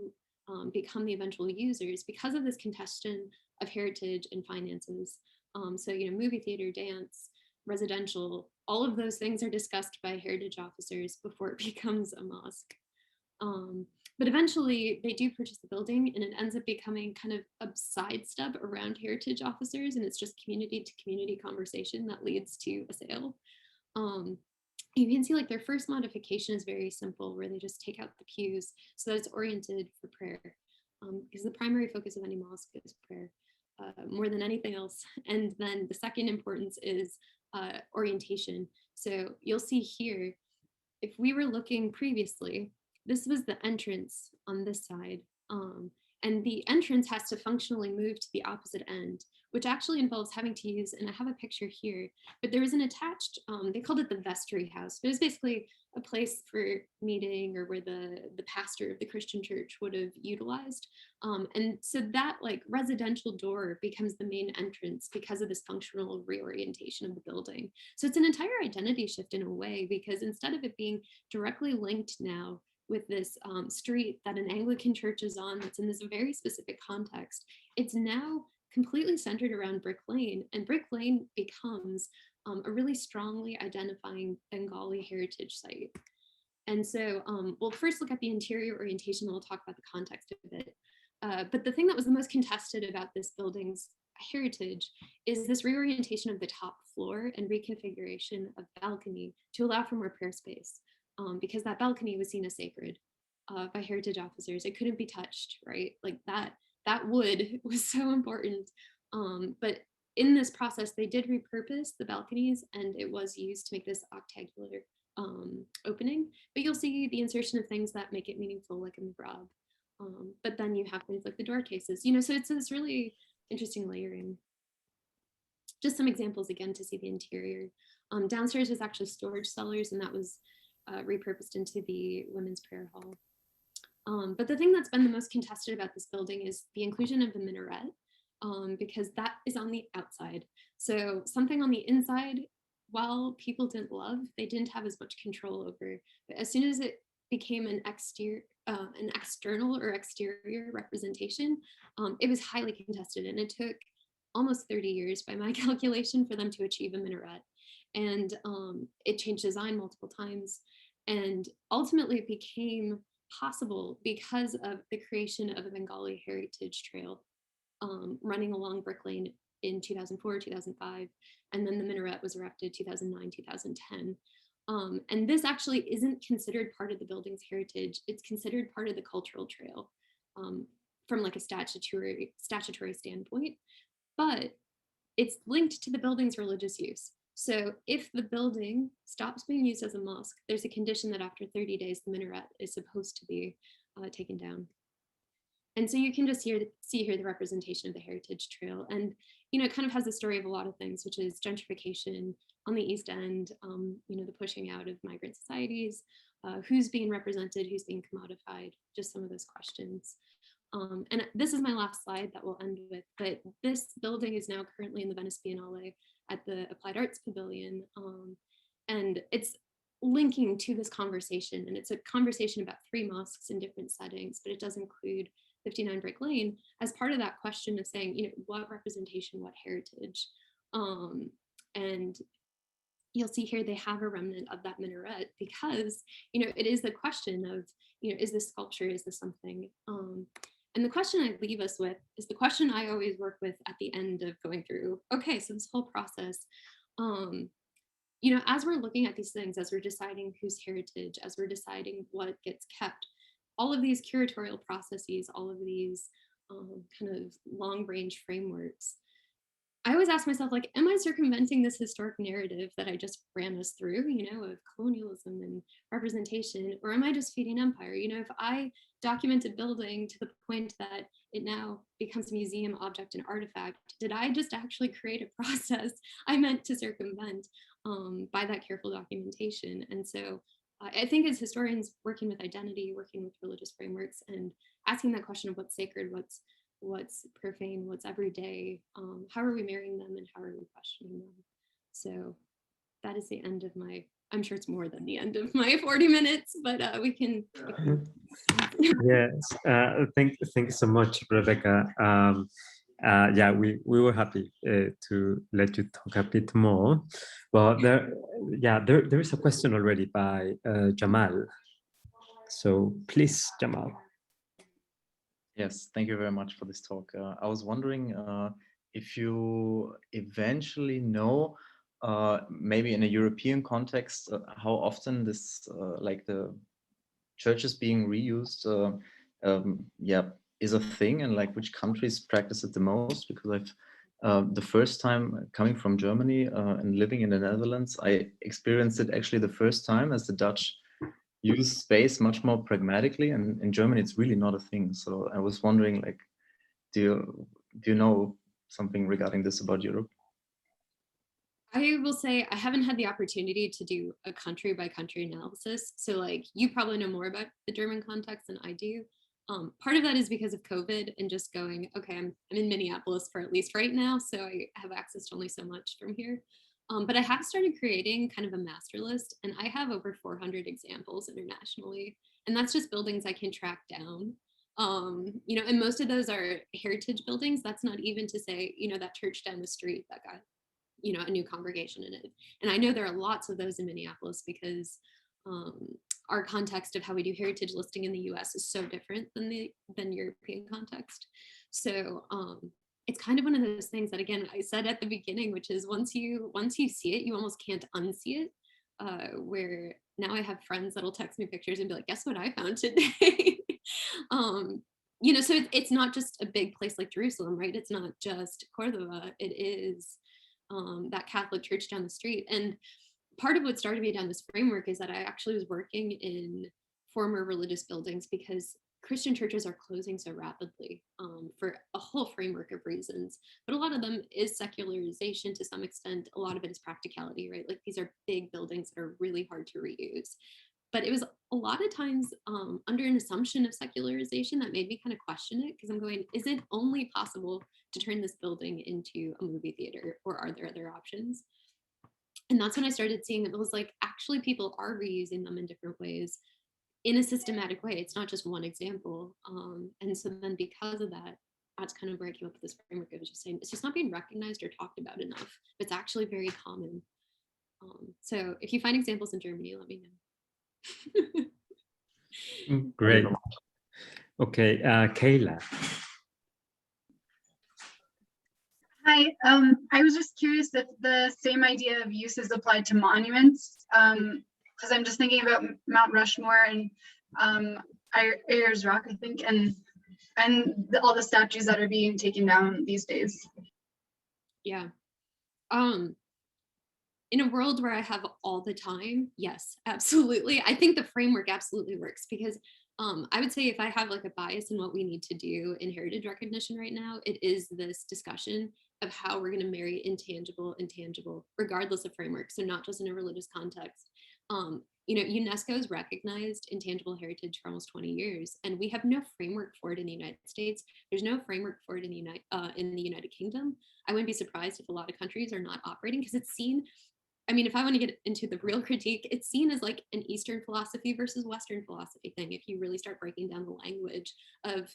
Speaker 2: become the eventual users because of this contention of heritage and finances. So, movie theater, dance, residential, all of those things are discussed by heritage officers before it becomes a mosque. But eventually they do purchase the building and it ends up becoming kind of a sidestep around heritage officers, and it's just community to community conversation that leads to a sale. You can see like their first modification is very simple, where they just take out the pews so that it's oriented for prayer, because the primary focus of any mosque is prayer more than anything else. And then the second importance is orientation. So you'll see here, if we were looking previously, this was the entrance on this side. And the entrance has to functionally move to the opposite end, which actually involves having to use, and I have a picture here, but there was an attached, they called it the vestry house, but it was basically a place for meeting or where the pastor of the Christian church would have utilized. And so that like residential door becomes the main entrance because of this functional reorientation of the building. So it's an entire identity shift in a way, because instead of it being directly linked now with this street that an Anglican church is on that's in this very specific context, it's now completely centered around Brick Lane, and Brick Lane becomes a really strongly identifying Bengali heritage site. And so we'll first look at the interior orientation, and we'll talk about the context of it. But the thing that was the most contested about this building's heritage is this reorientation of the top floor and reconfiguration of balcony to allow for more prayer space. Because that balcony was seen as sacred by heritage officers. It couldn't be touched, right? Like that wood was so important. But in this process, they did repurpose the balconies, and it was used to make this octagonal opening. But you'll see the insertion of things that make it meaningful, like a mihrab. But then you have things like the door cases, so it's this really interesting layering. Just some examples again to see the interior. Downstairs was actually storage cellars, and that was repurposed into the women's prayer hall. But the thing that's been the most contested about this building is the inclusion of the minaret, because that is on the outside. So something on the inside, while people didn't love, they didn't have as much control over. But as soon as it became an external or exterior representation, it was highly contested, and it took almost 30 years by my calculation for them to achieve a minaret. And it changed design multiple times. And ultimately it became possible because of the creation of a Bengali heritage trail running along Brick Lane in 2004, 2005. And then the minaret was erected 2009, 2010. And this actually isn't considered part of the building's heritage. It's considered part of the cultural trail from like a statutory standpoint, but it's linked to the building's religious use. So if the building stops being used as a mosque, there's a condition that after 30 days, the minaret is supposed to be taken down. And so you can just see here the representation of the heritage trail. And, it kind of has the story of a lot of things, which is gentrification on the East End, the pushing out of migrant societies, who's being represented, who's being commodified, just some of those questions. And this is my last slide that we'll end with, but this building is now currently in the Venice Biennale at the Applied Arts Pavilion. And it's linking to this conversation, and it's a conversation about 3 mosques in different settings, but it does include 59 Brick Lane as part of that question of saying, what representation, what heritage? And you'll see here they have a remnant of that minaret because, it is the question of, is this sculpture, is this something? And the question I leave us with is the question I always work with at the end of going through, okay, so this whole process, as we're looking at these things, as we're deciding whose heritage, as we're deciding what gets kept, all of these curatorial processes, all of these kind of long range frameworks, I always ask myself, like, am I circumventing this historic narrative that I just ran us through, of colonialism and representation, or am I just feeding empire? If I document a building to the point that it now becomes a museum object and artifact, did I just actually create a process I meant to circumvent by that careful documentation? And so I think as historians working with identity, working with religious frameworks, and asking that question of what's sacred, what's profane, what's everyday, how are we marrying them, and how are we questioning them? So that is the end of my, I'm sure it's more than the end of my 40 minutes, but we can.
Speaker 1: Yes, thank you so much, Rebecca. Yeah, we were happy to let you talk a bit more. Well, there is a question already by Jamal. So please, Jamal.
Speaker 3: Yes, thank you very much for this talk. I was wondering if you eventually know, maybe in a European context, how often this, like the churches being reused, is a thing, and like which countries practice it the most? Because the first time coming from Germany and living in the Netherlands, I experienced it actually the first time as the Dutch use space much more pragmatically, and in Germany it's really not a thing. So I was wondering, like, do you know something regarding this about Europe?
Speaker 2: I will say I haven't had the opportunity to do a country by country analysis. So like you probably know more about the German context than I do. Part of that is because of COVID and just going, okay, I'm in Minneapolis for at least right now, so I have access to only so much from here. But I have started creating kind of a master list, and I have over 400 examples internationally, and that's just buildings I can track down. And most of those are heritage buildings. That's not even to say, that church down the street that got, a new congregation in it. And I know there are lots of those in Minneapolis because our context of how we do heritage listing in the US is so different than European context. So it's kind of one of those things that, again, I said at the beginning, which is once you see it, you almost can't unsee it. Where now I have friends that'll text me pictures and be like, guess what I found today? So it's not just a big place like Jerusalem, right? It's not just Cordova. It is that Catholic church down the street. And part of what started me down this framework is that I actually was working in former religious buildings because Christian churches are closing so rapidly for a whole framework of reasons. But a lot of them is secularization to some extent. A lot of it is practicality, right? Like these are big buildings that are really hard to reuse. But it was a lot of times under an assumption of secularization that made me kind of question it, because I'm going, is it only possible to turn this building into a movie theater, or are there other options? And that's when I started seeing that it was like, actually people are reusing them in different ways. in a systematic way. It's not just one example. And so then because of that, that's kind of where I came up with this framework. I was just saying, it's just not being recognized or talked about enough. It's actually very common. So if you find examples in Germany, let me know.
Speaker 1: Great. Okay, Kayla.
Speaker 4: Hi, I was just curious if the same idea of use is applied to monuments, because I'm just thinking about Mount Rushmore and Ayers Rock, I think, and all the statues that are being taken down these days.
Speaker 2: Yeah. In a world where I have all the time, yes, absolutely. I think the framework absolutely works because I would say if I have like a bias in what we need to do in heritage recognition right now, it is this discussion of how we're going to marry intangible and tangible, regardless of framework. So not just in a religious context. You know, UNESCO has recognized intangible heritage for almost 20 years, and we have no framework for it in the United States. There's no framework for it in the United Kingdom. I wouldn't be surprised if a lot of countries are not operating because it's seen. I mean, if I want to get into the real critique, it's seen as like an Eastern philosophy versus Western philosophy thing. If you really start breaking down the language of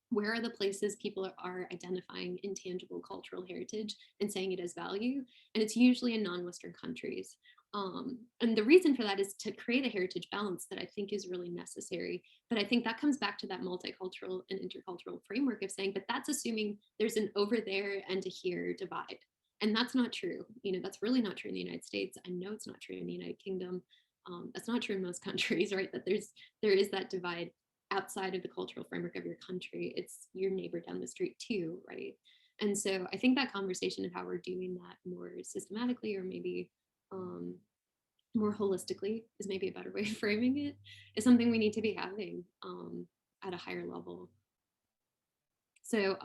Speaker 2: where are the places people are identifying intangible cultural heritage and saying it as value, and it's usually in non-Western countries. And the reason for that is to create a heritage balance that I think is really necessary. But I think that comes back to that multicultural and intercultural framework of saying, but that's assuming there's an over there and a here divide. And that's not true. You know, that's really not true in the United States. I know it's not true in the United Kingdom. That's not true in most countries, right? That there is that divide outside of the cultural framework of your country. It's your neighbor down the street too, right? And so I think that conversation of how we're doing that more systematically or maybe more holistically is maybe a better way of framing it, is something we need to be having at a higher level. So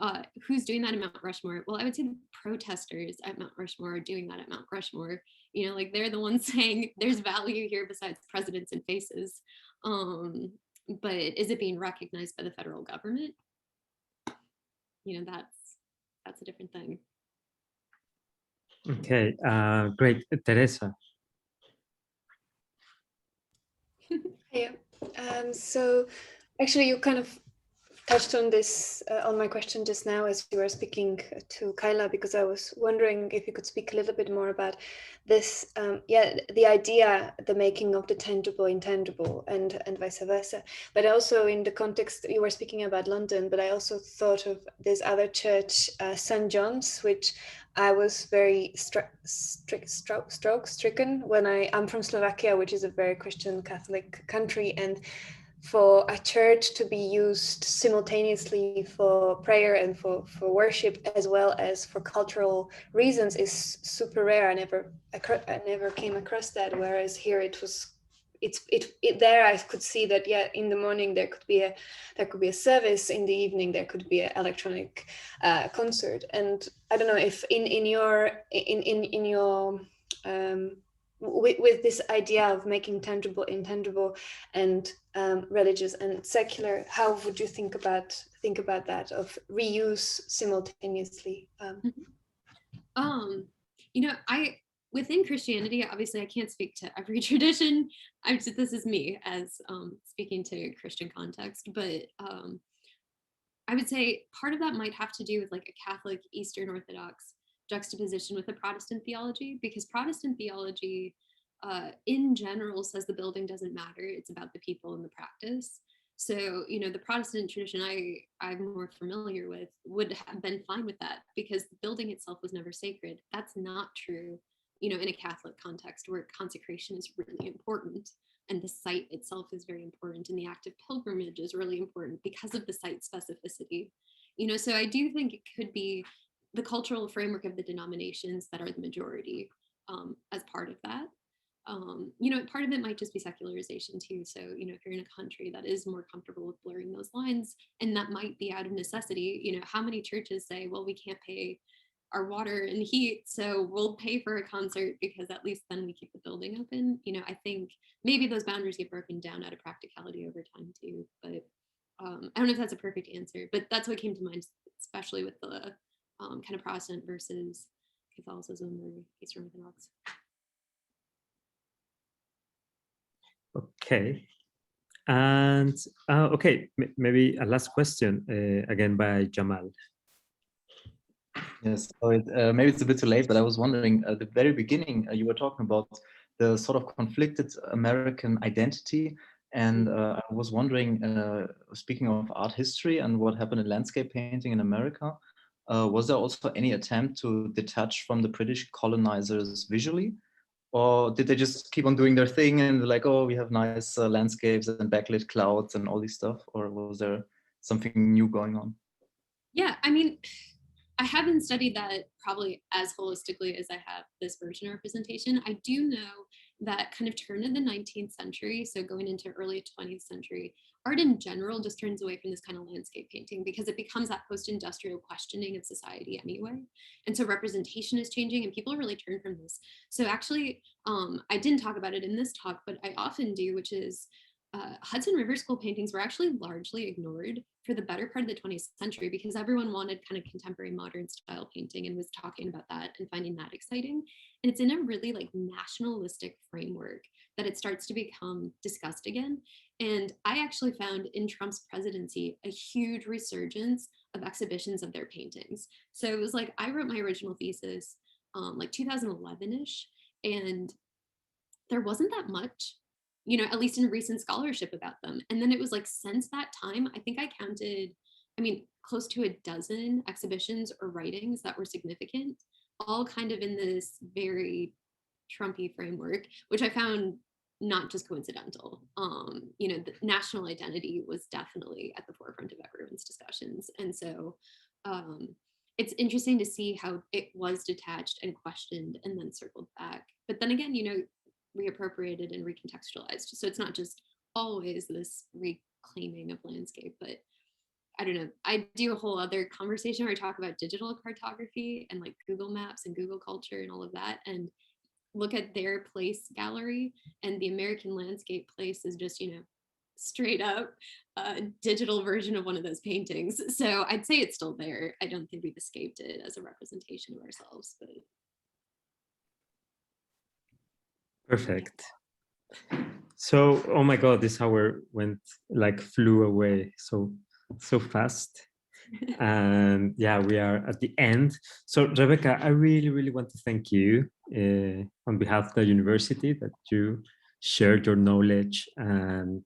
Speaker 2: who's doing that at Mount Rushmore? Well, I would say the protesters at Mount Rushmore are doing that at Mount Rushmore. You know, like they're the ones saying there's value here besides presidents and faces. But is it being recognized by the federal government? You know, that's a different thing.
Speaker 1: Okay, great. Teresa.
Speaker 5: Yeah. So actually you kind of touched on this, on my question just now as you were speaking to Kyla, because I was wondering if you could speak a little bit more about this, the idea, the making of the tangible intangible and vice versa. But also in the context, you were speaking about London, but I also thought of this other church, St. John's, which I was very stricken when I'm from Slovakia, which is a very Christian Catholic country, and for a church to be used simultaneously for prayer and for worship as well as for cultural reasons is super rare. I never came across that. Whereas here there I could see that in the morning there could be a service, in the evening there could be an electronic concert. And I don't know if in your with this idea of making tangible intangible and religious and secular, how would you think about that, of reuse simultaneously?
Speaker 2: You know, within Christianity, obviously I can't speak to every tradition. This is me as speaking to Christian context, but I would say part of that might have to do with like a Catholic Eastern Orthodox juxtaposition with a Protestant theology, because Protestant theology in general says the building doesn't matter, it's about the people and the practice. So, you know, the Protestant tradition I'm more familiar with would have been fine with that because the building itself was never sacred. That's not true, you know, in a Catholic context where consecration is really important and the site itself is very important and the act of pilgrimage is really important because of the site specificity. You know, so I do think it could be the cultural framework of the denominations that are the majority as part of that. You know, part of it might just be secularization too. So, you know, if you're in a country that is more comfortable with blurring those lines, and that might be out of necessity, you know, how many churches say, well, we can't pay our water and heat, so we'll pay for a concert because at least then we keep the building open. You know, I think maybe those boundaries get broken down out of practicality over time too. But I don't know if that's a perfect answer, but that's what came to mind, especially with the kind of Protestant versus Catholicism or Eastern Orthodox.
Speaker 1: Okay. And okay, maybe a last question again by Jamal.
Speaker 3: Yes, so maybe it's a bit too late, but I was wondering at the very beginning, you were talking about the sort of conflicted American identity. And I was wondering, speaking of art history and what happened in landscape painting in America, was there also any attempt to detach from the British colonizers visually? Or did they just keep on doing their thing and like, oh, we have nice landscapes and backlit clouds and all this stuff? Or was there something new going on?
Speaker 2: Yeah, I mean, I haven't studied that probably as holistically as I have this version representation. I do know that kind of turn of the 19th century, so going into early 20th century, art in general just turns away from this kind of landscape painting because it becomes that post-industrial questioning of society anyway. And so representation is changing and people really turn from this. So actually, I didn't talk about it in this talk, but I often do, which is Hudson River School paintings were actually largely ignored for the better part of the 20th century because everyone wanted kind of contemporary modern style painting and was talking about that and finding that exciting. And it's in a really like nationalistic framework that it starts to become discussed again. And I actually found in Trump's presidency a huge resurgence of exhibitions of their paintings. So it was like I wrote my original thesis like 2011-ish, and there wasn't that much, you know, at least in recent scholarship about them. And then it was like, since that time, I think I counted, I mean, close to a dozen exhibitions or writings that were significant, all kind of in this very Trumpy framework, which I found not just coincidental. You know, the national identity was definitely at the forefront of everyone's discussions. And so it's interesting to see how it was detached and questioned and then circled back. But then again, you know, reappropriated and recontextualized. So it's not just always this reclaiming of landscape, but I don't know. I do a whole other conversation where I talk about digital cartography and like Google Maps and Google culture and all of that, and look at their place gallery, and the American landscape place is just, you know, straight up a digital version of one of those paintings. So I'd say it's still there. I don't think we've escaped it as a representation of ourselves, but
Speaker 1: Perfect. So, oh my God, this hour flew away so fast. And yeah, we are at the end. So Rebekah, I really want to thank you on behalf of the university that you shared your knowledge and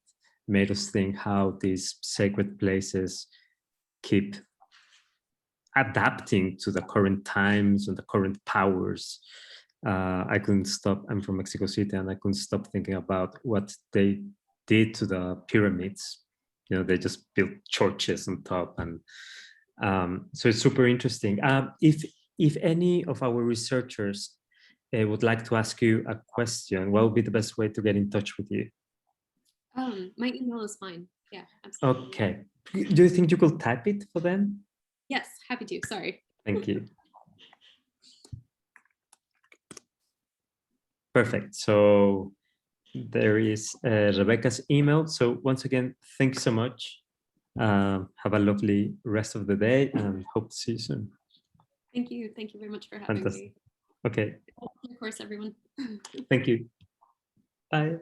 Speaker 1: made us think how these sacred places keep adapting to the current times and the current powers. I couldn't stop. I'm from Mexico City, and I couldn't stop thinking about what they did to the pyramids. You know, they just built churches on top, and so it's super interesting. If any of our researchers would like to ask you a question, what would be the best way to get in touch with you?
Speaker 2: My email is fine. Yeah, absolutely.
Speaker 1: Okay. Do you think you could type it for them?
Speaker 2: Yes, happy to. Sorry.
Speaker 1: Thank you. Perfect. So there is Rebekah's email. So once again, thanks so much. Have a lovely rest of the day and hope to see you soon.
Speaker 2: Thank you. Thank you very much for having me.
Speaker 1: Okay.
Speaker 2: Of course, everyone.
Speaker 1: Thank you. Bye.